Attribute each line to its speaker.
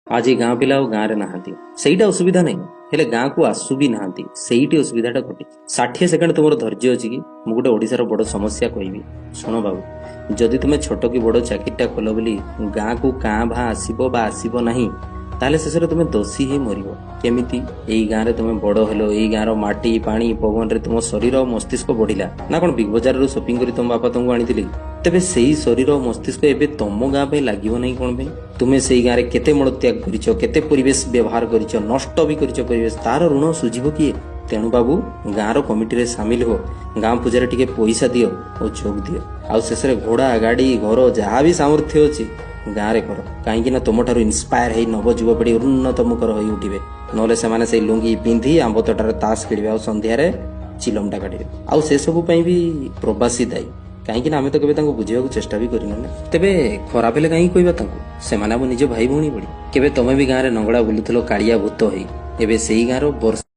Speaker 1: आज गाँ पिला गाँ रे नहांती ସେଇଟା ଅସୁବିଧା ନାହିଁ ହେଲେ ଗାଁକୁ ଆସୁ ବି ନାହାନ୍ତି ସେଇଠି ଅସୁବିଧାଟା ଘଟେ 60 ସେକେଣ୍ଡ ତୁମର ଧୈର୍ଯ୍ୟ ଅଛି କି ମୁଁ ଗୋଟେ ଓଡ଼ିଶାର ବଡ଼ ସମସ୍ୟା କହିବି ଶୁଣ ବାବୁ ଯଦି ତୁମେ ଛୋଟ କି ବଡ଼ ଚାକିରିଟା କଲ ବୋଲି ଗାଁକୁ କାଁ ଭାଁ ଆସିବ ବା ଆସିବ ନାହିଁ ତାହେଲେ ଶେଷରେ ତୁମେ ଦୋଷୀ ହିଁ ମରିବ କେମିତି ଏଇ ଗାଁରେ ତୁମେ ବଡ଼ ହେଲ ଏଇ ଗାଁର ମାଟି ପାଣି ପବନରେ ତୁମ ଶରୀର ଓ ମସ୍ତିଷ୍କ ବଢିଲା ନା କ'ଣ ବିଗ ବଜାରରୁ ସପିଂ କରି ତୁମ ବାପା ତୁମକୁ ଆଣିଥିଲେ କି ତେବେ ସେଇ ଶରୀର ଓ ମସ୍ତିଷ୍କ ଏବେ ତମ ଗାଁ ପାଇଁ ଲାଗିବ ନାହିଁ କ'ଣ ପାଇଁ ତୁମେ ସେଇ ଗାଁରେ କେତେ ମଳତ୍ୟାଗ କରିଛ କେତେ ପରିବେଶ ବ୍ୟବହାର କରିଛ ନଷ୍ଟ ବି କରିଛ ପରିବେଶ ତାର ଋଣ ସୁଝିବ କିଏ ତେଣୁ ବାବୁ ଗାଁର କମିଟିରେ ସାମିଲ ହୁଅ ଗାଁ ପୂଜାରେ ଟିକେ ପଇସା ଦିଅ ଓ ଯୋଗ ଦିଅ ଆଉ ଶେଷରେ ଘୋଡ଼ା ଗାଡ଼ି ଘର ଯାହା ବି ସାମର୍ଥ୍ୟ ଅଛି ଗାଁରେ କର କାହିଁକି ନା ତୁମଠାରୁ ଇନ୍ସପାୟାର ହେଇ ନବ ଯୁବପିଢ଼ି ଉନ୍ନତମୁଖର ହୋଇ ଉଠିବେ ନହେଲେ ସେମାନେ ସେଇ ଲୁଙ୍ଗି ପିନ୍ଧି ଆମ୍ବ ତୋଟାରେ ତାସ ଖେଳିବେ ଆଉ ସନ୍ଧ୍ୟାରେ ଚିଲମଟା କାଟିବେ ଆଉ ସେସବୁ ପାଇଁ ବି ପ୍ରବାସୀ ଦାୟୀ କାହିଁକି ନା ଆମେ ତ କେବେ ତାଙ୍କୁ ବୁଝିବାକୁ ଚେଷ୍ଟା ବି କରିନୁ ନା ତେବେ ଖରାପ ହେଲେ କାହିଁକି କହିବା ତାଙ୍କୁ ସେମାନେ ଆମ ନିଜ ଭାଇ ଭଉଣୀ ଭଳି କେବେ ତମେ ବି ଗାଁରେ ନଙ୍ଗଳା ବୁଲୁଥିଲ କାଳିଆ ଭୂତ ହେଇ ଏବେ ସେଇ ଗାଁର ବର୍ଷ